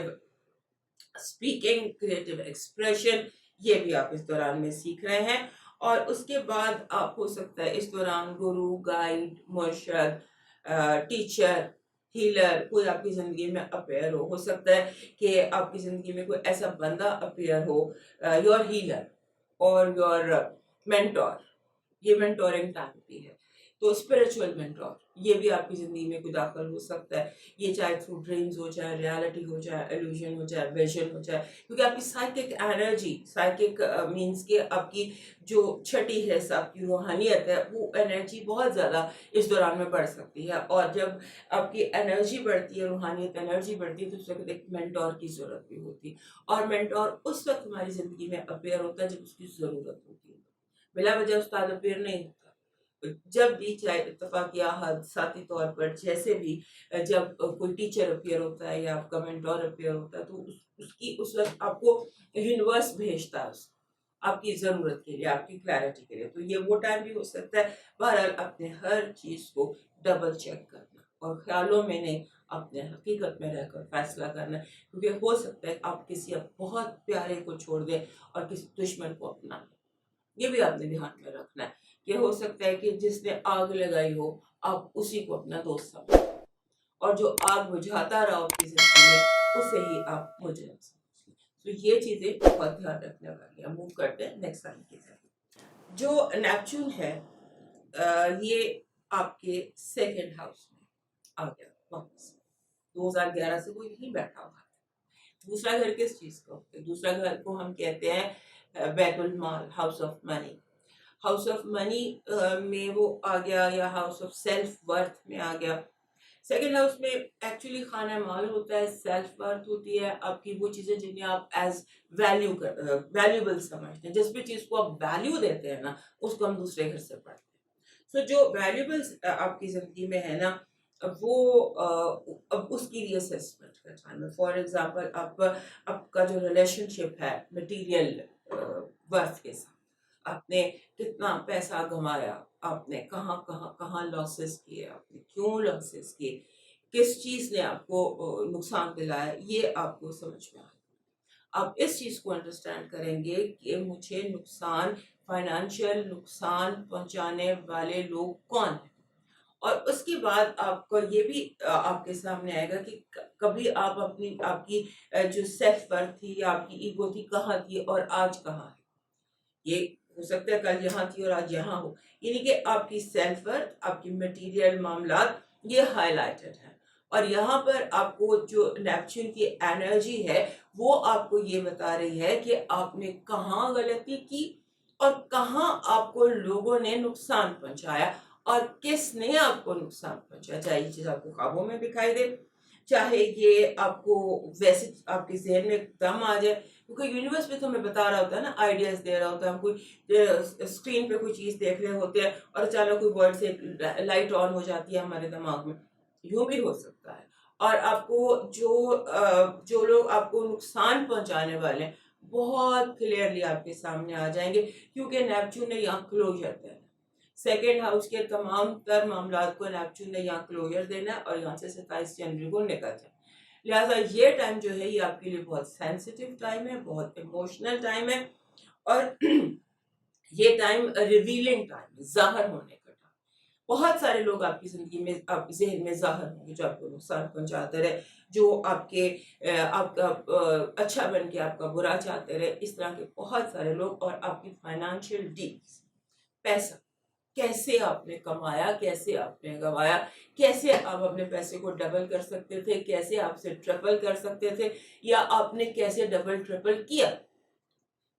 speaking, creative expression, یہ بھی آپ اس دوران میں سیکھ رہے ہیں۔ اور اس کے بعد آپ ہو سکتا ہے اس دوران گرو، گائیڈ، مرشد، ٹیچر، ہیلر کوئی آپ کی زندگی میں اپیئر ہو سکتا ہے کہ آپ کی زندگی میں کوئی ایسا بندہ اپیئر ہو، یور ہیلر اور یور مینٹور، یہ مینٹورنگ ٹائم بھی ہے، تو اسپرچل مینٹور یہ بھی آپ کی زندگی میں کوئی داخل ہو سکتا ہے، یہ چاہے تھرو ڈریمز ہو، چاہے ریالٹی ہو، چاہے ایلوژن ہو، چاہے ویژن ہو، چاہے، کیونکہ آپ کی سائیکک انرجی، سائیکک مینس کہ آپ کی جو چھٹی حصہ آپ کی روحانیت ہے وہ انرجی بہت زیادہ اس دوران میں بڑھ سکتی ہے، اور جب آپ کی انرجی بڑھتی ہے، روحانیت انرجی بڑھتی ہے، تو اس وقت ایک مینٹور کی ضرورت بھی ہوتی ہے، اور مینٹور اس وقت ہماری زندگی میں اپیئر ہوتا ہے جب اس کی ضرورت ہوتی ہے، بلا وجہ استاد اپیئر نہیں ہوتا، جب بھی چاہے اتفاق یا حادثاتی طور پر جیسے بھی، جب کوئی ٹیچر اپیئر ہوتا ہے یا آپ کا مینٹور اپیئر ہوتا ہے تو اس کی اس وقت آپ کو یونیورس بھیجتا ہے آپ کی ضرورت کے لیے، آپ کی کلیئرٹی کے لیے، تو یہ وہ ٹائم بھی ہو سکتا ہے۔ بہرحال اپنے ہر چیز کو ڈبل چیک کرنا اور خیالوں میں نہیں، اپنے حقیقت میں رہ کر فیصلہ کرنا ہے، کیونکہ ہو سکتا ہے آپ کسی بہت پیارے کو چھوڑ دیں اور کسی دشمن کو اپنا لیں، یہ بھی آپ نے دھیان میں رکھنا ہے کہ ہو سکتا ہے کہ جس نے آگ لگائی ہو آپ اسی کو اپنا دوست سمجھیں، اور جو آگ بجھاتا رہا آپ کی زندگی میں اسے ہی آپ مجرم سمجھیں، تو یہ چیزیں بہت دھیان رکھنے والی ہیں۔ موو کرتے ہیں نیکسٹ لائن کی طرف۔ جو نیپچون ہے یہ آپ کے سیکنڈ ہاؤس میں آ گیا واپس، 2011 سے وہ یہیں بیٹھا ہوا ہے۔ دوسرا گھر کس چیز کا ہوتا ہے؟ دوسرا گھر کو ہم کہتے ہیں بیت المال، house of money, house of money میں وہ آ گیا، یا ہاؤس آف سیلف ورتھ میں آ گیا۔ سیکنڈ ہاؤس میں ایکچولی خانہ مال ہوتا ہے، سیلف ورتھ ہوتی ہے، آپ کی وہ چیزیں جنہیں آپ ایز ویلیوبل سمجھتے ہیں، جس بھی چیز کو آپ ویلیو دیتے ہیں نا اس کو ہم دوسرے گھر سے پڑھتے ہیں، سو جو ویلیوبلس آپ کی زندگی میں ہے نا وہ اب اس کی ری اسیسمنٹ کا ٹائم ہے۔ فار ایگزامپل آپ کا جو ریلیشن شپ ہے مٹیریل ورتھ کے ساتھ، آپ نے کتنا پیسہ کمایا، آپ نے کہاں کہاں کہاں لاسز کیے، آپ نے کیوں لاسز کیے، کس چیز نے آپ کو نقصان دلایا، یہ آپ کو سمجھ میں آئے۔ آپ اس چیز کو انڈرسٹینڈ کریں گے کہ مجھے نقصان، فائنانشیل نقصان پہنچانے والے لوگ کون ہیں، اور اس کے بعد آپ کو یہ بھی آپ کے سامنے آئے گا کہ کبھی آپ آپ کی جو سیلف ورتھ تھی یا آپ کی ایگو تھی کہاں تھی اور آج کہاں ہے، یہ ہو سکتا ہے کل یہاں تھی اور آج یہاں ہو، یعنی کہ آپ کی سیلف ورتھ، آپ کی مٹیریل معاملات یہ ہائی لائٹڈ ہیں، اور یہاں پر آپ کو جو نیپچون کی انرجی ہے وہ آپ کو یہ بتا رہی ہے کہ آپ نے کہاں غلطی کی اور کہاں آپ کو لوگوں نے نقصان پہنچایا اور کس نے آپ کو نقصان پہنچایا. چاہے یہ چیز آپ کو خوابوں میں دکھائی دے, چاہے یہ آپ کو ویسے آپ کے ذہن میں دم آ جائے, کیونکہ یونیورس میں تو ہمیں بتا رہا ہوتا ہے نا, آئیڈیاز دے رہا ہوتا ہے. ہم کوئی اسکرین پہ کوئی چیز دیکھ رہے ہوتے ہیں اور اچانک کوئی ورڈ سے لائٹ آن ہو جاتی ہے ہمارے دماغ میں. یوں بھی ہو سکتا ہے. اور آپ کو جو لوگ آپ کو نقصان پہنچانے والے ہیں بہت کلیئرلی آپ کے سامنے آ جائیں گے, کیونکہ نیپچون نے یہاں کلوجر دینا ہے. سیکنڈ ہاؤس کے تمام تر معاملات کو نیپچون نے یہاں کلوجر دینا ہے اور یہاں سے 27 جنوری کو نکل جائے. لہٰذا یہ ٹائم جو ہے یہ آپ کے لیے بہت سینسیٹیو ٹائم ہے, بہت ایموشنل ٹائم ہے, اور یہ ٹائم ریویلنگ ٹائم ہے, ظاہر ہونے کا ٹائم. بہت سارے لوگ آپ کی زندگی میں, آپ کے ذہن میں ظاہر ہوں گے جو آپ کو نقصان پہنچاتے رہے, جو آپ کا اچھا بن کے آپ کا برا چاہتے رہے. اس طرح کے بہت سارے لوگ. اور آپ کی فائنانشیل ڈیلز, پیسہ کیسے آپ نے کمایا, کیسے آپ نے گوایا, کیسے آپ اپنے پیسے کو ڈبل کر سکتے تھے, کیسے آپ سے ٹرپل کر سکتے تھے, یا آپ نے کیسے ڈبل ٹرپل کیا.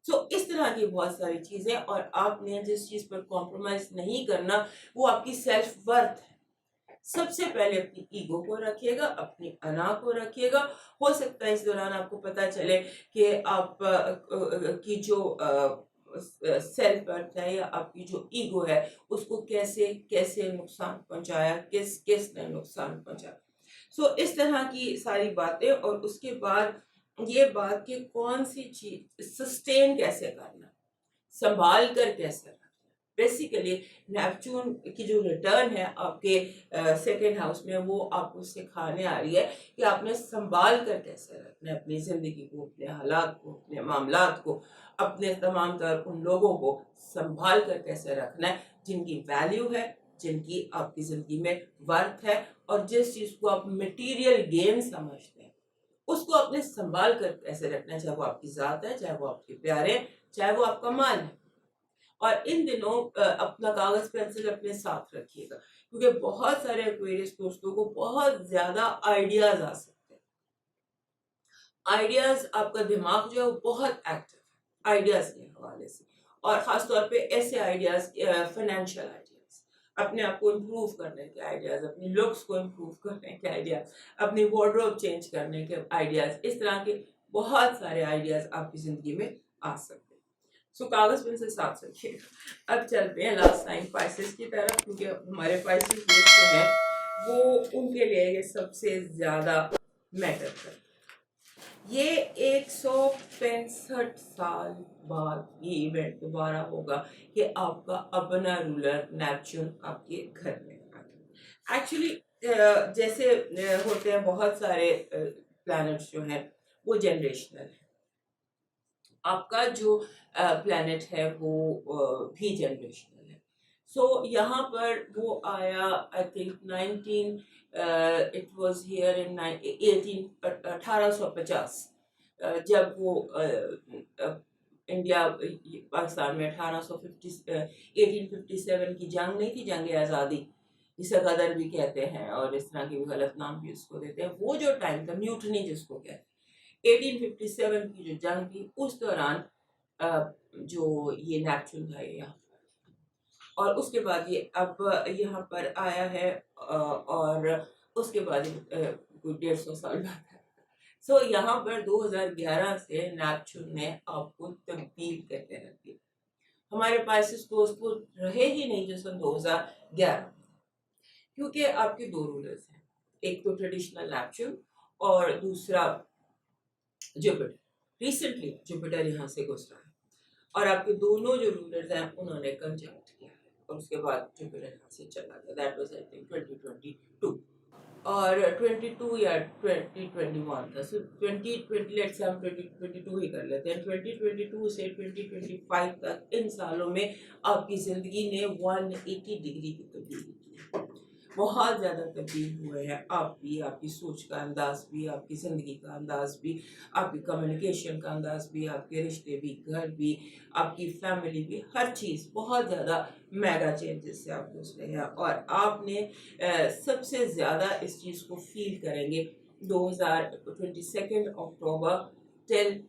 اس طرح کی بہت ساری چیزیں. اور آپ نے جس چیز پر کمپرومائز نہیں کرنا وہ آپ کی سیلف ورتھ ہے. سب سے پہلے اپنی ایگو کو رکھیے گا, اپنی انا کو رکھیے گا. ہو سکتا ہے اس دوران آپ کو پتا چلے کہ آپ کی جو سیلف ورتھ ہے یا آپ کی جو ایگو ہے اس کو کیسے نقصان پہنچایا, کس نے نقصان پہنچایا. اس طرح کی ساری باتیں. اور اس کے بعد یہ بات کہ کون سی چیز سسٹین کیسے کرنا, سنبھال کر کیسے رکھنا. بیسیکلی نیپچون کی جو ریٹرن ہے آپ کے سیکنڈ ہاؤس میں, وہ آپ کو سکھانے آ رہی ہے کہ آپ نے سنبھال کر کیسے رکھنا ہے اپنی زندگی کو, اپنے حالات کو, اپنے معاملات کو, اپنے تمام تر ان لوگوں کو سنبھال کر کیسے رکھنا ہے جن کی ویلیو ہے, جن کی آپ کی زندگی میں ورتھ ہے, اور جس چیز کو آپ مٹیریل گین سمجھتے ہیں اس کو اپنے سنبھال کر کیسے رکھنا ہے, چاہے وہ آپ کی ذات ہے, چاہے وہ آپ کے پیارے, چاہے وہ آپ کا مال ہے. اور ان دنوں اپنا کاغذ پینسل اپنے ساتھ رکھیے گا, کیونکہ بہت سارے ایکویریس دوستوں کو بہت زیادہ آئیڈیاز آ سکتے ہیں. آئیڈیاز, آپ کا دماغ جو ہے وہ بہت ایکٹیو ہے آئیڈیاز کے حوالے سے, اور خاص طور پہ ایسے آئیڈیاز, فائنینشیل آئیڈیاز, اپنے آپ کو امپروو کرنے کے آئیڈیاز, اپنی لکس کو امپروو کرنے کے آئیڈیاز, اپنی وارڈروب چینج کرنے کے آئیڈیاز. اس طرح کے بہت سارے آئیڈیاز آپ کی زندگی میں آ سکتے ہیں. کاغذ پین سے ساتھ رکھیے گا. اب چلتے ہیں لاسٹ ٹائم پائسز کی طرف, کیونکہ ہمارے پائسز جو ہیں وہ ان کے لیے یہ سب سے زیادہ میٹر کرتا ہے. یہ 165 سال بعد یہ ایونٹ دوبارہ ہوگا کہ آپ کا اپنا رولر نیپچون آپ کے گھر میں آ گیا. ایکچولی جیسے ہوتے ہیں بہت سارے پلانٹس جو ہیں وہ جنریشنل ہیں. آپ کا جو پلانٹ ہے وہ بھی جنریشنل ہے. یہاں پر وہ آیا آئی تھنک 1850 جب وہ انڈیا پاکستان میں 1857 کی جنگ نہیں تھی, جنگ آزادی جسے غدر بھی کہتے ہیں اور اس طرح کے غلط نام بھی اس کو دیتے ہیں. وہ جو ٹائم تھا میوٹنی جس کو کہتے ہیں, 1857 کی جو جنگ تھی اس دوران جو یہ نیپچون تھا یہاں, اور اس کے بعد یہ اب یہاں پر آیا ہے, اور اس کے بعد کوئی 150 سال بعد. یہاں پر 2011 سے نیپچون نے آپ کو تبدیل کرتے رکھ دیا. ہمارے پائسز دوست کو رہے ہی نہیں جو سن 2011, کیونکہ آپ کے دو رولرز ہیں, ایک تو ٹریڈیشنل نیپچون اور دوسرا جوپیٹر. ریسنٹلی جوپیٹر یہاں سے گزرا ہے, اور آپ کے دونوں جو رولرز ہیں انہوں نے کنجنکٹ کیا ہے, اور اس کے بعد جوپیٹر یہاں سے چلا گیا. دیٹ واز آئی تھنک 2022 اور 22 یا 2021 تھا. 2020 لیٹس ہم 2022 ہی کر لیتے ہیں. 2022 سے 2025 تک ان سالوں میں آپ کی زندگی نے 180 ڈگری کی تبدیلی کی. بہت زیادہ تبدیل ہوئے ہیں آپ بھی, آپ کی سوچ کا انداز بھی, آپ کی زندگی کا انداز بھی, آپ کی کمیونیکیشن کا انداز بھی, آپ کے رشتے بھی, گھر بھی, آپ کی فیملی بھی, ہر چیز بہت زیادہ میگا چینجز سے آپ گزرے ہیں. اور آپ نے سب سے زیادہ اس چیز کو فیل کریں گے 22 اکتوبر ٹل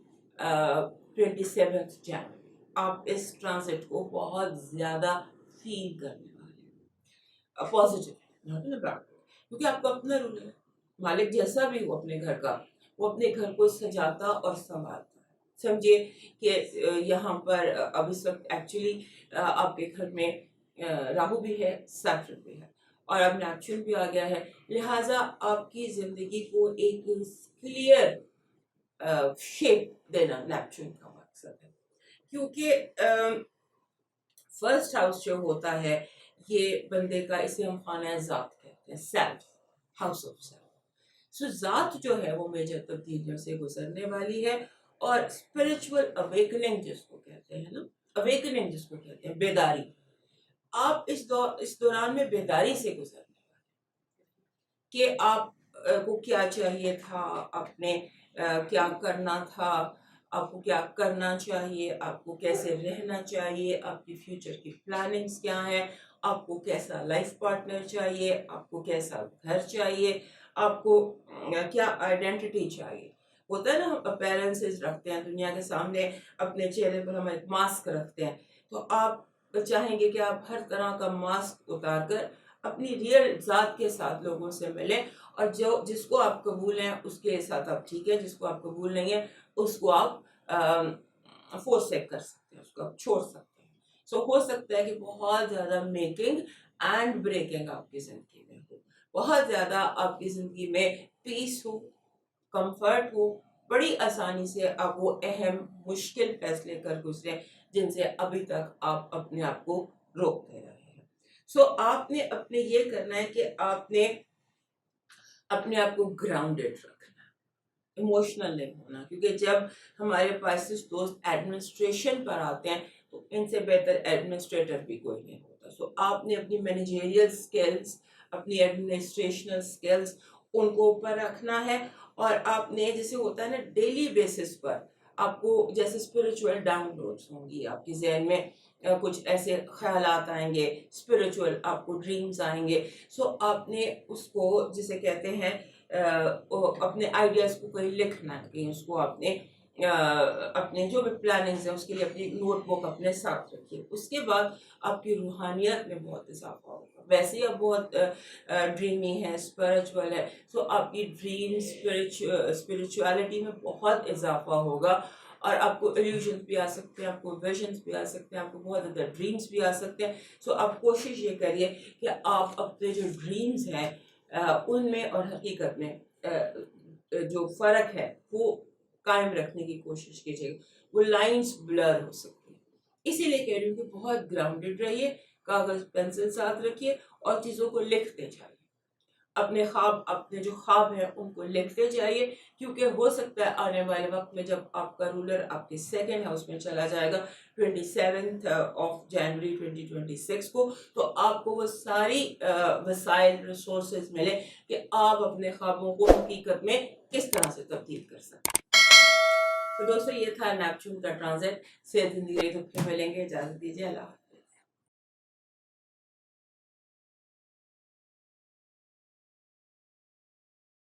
27 جنوری. آپ اس ٹرانزٹ کو بہت زیادہ فیل کرنے والے ہیں پازیٹیو، ناٹ ان بیڈ، کیونکہ آپ کا اپنا رول ہے. مالک جیسا بھی ہو اپنے گھر کا، وہ اپنے گھر کو سجاتا اور سنبھالتا ہے. سمجھے کہ یہاں پر اب اس وقت ایکچولی آپ کے گھر میں راہو بھی ہے، سیٹرن بھی ہے، اور اب نیپچون بھی آ گیا ہے. لہٰذا آپ کی زندگی کو ایک کلیئر شیپ دینا نیپچون کا مقصد ہے. کیونکہ فرسٹ ہاؤس جو ہوتا ہے یہ بندے کا، اسے ہم خانہ ذات کہتے ہیں، سیلف، ہاؤس آف سیلف. سو ذات جو ہے وہ میجر تبدیلیوں سے گزرنے والی ہے. اور اسپرچل اویکننگ جس کو کہتے ہیں نا، اویکننگ جس کو کہتے ہیں بیداری، آپ اس دوران میں بیداری سے گزرنے کہ آپ کو کیا چاہیے تھا، آپ نے کیا کرنا تھا، آپ کو کیا کرنا چاہیے، آپ کو کیسے رہنا چاہیے، آپ کی فیوچر کی پلاننگز کیا ہیں، آپ کو کیسا لائف پارٹنر چاہیے، آپ کو کیسا گھر چاہیے، آپ کو کیا آئیڈینٹی چاہیے. ہوتا ہے نا، ہم اپیرنسز رکھتے ہیں دنیا کے سامنے، اپنے چہرے پر ہم ایک ماسک رکھتے ہیں، تو آپ چاہیں گے کہ آپ ہر طرح کا ماسک اتار کر اپنی ریئل ذات کے ساتھ لوگوں سے ملیں، اور جس کو آپ قبول ہیں اس کے ساتھ آپ ٹھیک ہے، جس کو آپ قبول نہیں ہے اس کو آپ فورسیک کر سکتے ہیں، اس کو آپ چھوڑ سکتے ہیں. سو ہو سکتا ہے کہ بہت زیادہ میکنگ اینڈ بریکنگ آپ کی زندگی میں ہو، بہت زیادہ آپ کی زندگی میں پیس ہو، کمفرٹ ہو، بڑی آسانی سے آپ وہ اہم مشکل فیصلے کر گزرے جن سے ابھی تک آپ اپنے آپ کو روکتے رہے ہیں. سو آپ نے اپنے یہ کرنا ہے کہ آپ نے اپنے آپ کو گراؤنڈڈ رکھنا، ایموشنل نہیں ہونا، کیونکہ جب ہمارے پاس دوست ایڈمنسٹریشن پر آتے ہیں تو ان سے بہتر ایڈمنسٹریٹر بھی کوئی نہیں ہوتا. سو آپ نے اپنی مینیجریل سکلز، اپنی ایڈمنسٹریشنل سکلز ان کو اوپر رکھنا ہے. اور آپ نے جیسے ہوتا ہے نا ڈیلی بیسس پر آپ کو جیسے اسپرچول ڈاؤن لوڈس ہوں گی آپ کے ذہن میں، کچھ ایسے خیالات آئیں گے اسپرچول، آپ کو ڈریمز آئیں گے. سو آپ نے اس کو جسے کہتے ہیں اپنے آئیڈیاز کو کہیں لکھنا ہے، کہیں اس کو آپ نے اپنے جو بھی پلاننگز ہیں اس کے لیے اپنی نوٹ بک اپنے ساتھ رکھیے. اس کے بعد آپ کی روحانیت میں بہت اضافہ ہوگا. ویسے ہی آپ بہت ڈریمی ہے، اسپرچول ہے، سو آپ کی ڈریم اسپرچویلٹی میں بہت اضافہ ہوگا، اور آپ کو ایلیوژنس بھی آ سکتے ہیں، آپ کو ویژنس بھی آ سکتے ہیں، آپ کو بہت زیادہ ڈریمز بھی آ سکتے ہیں. سو آپ کوشش یہ کریے کہ آپ اپنے جو ڈریمز ہیں ان میں اور حقیقت میں جو فرق ہے وہ قائم رکھنے کی کوشش کیجیے. وہ لائنز بلر ہو سکتی ہیں، اسی لیے کہہ رہی ہوں کہ بہت گراؤنڈڈ رہیے، کاغذ پینسل ساتھ رکھیے اور چیزوں کو لکھتے جائیے. اپنے خواب، اپنے جو خواب ہیں ان کو لکھتے جائیے، کیونکہ ہو سکتا ہے آنے والے وقت میں جب آپ کا رولر آپ کے سیکنڈ ہاؤس میں چلا جائے گا 27 جنوری 2026 کو، تو آپ کو وہ ساری وسائل، ریسورسز ملے کہ آپ اپنے خوابوں کو حقیقت میں کس طرح سے تبدیل کر سکیں. تو دوستو یہ تھا نیپچون کا ٹرانزٹ. صحت زندگی رہی تو پھر ملیں گے. اجازت دیجیے، اللہ حافظ.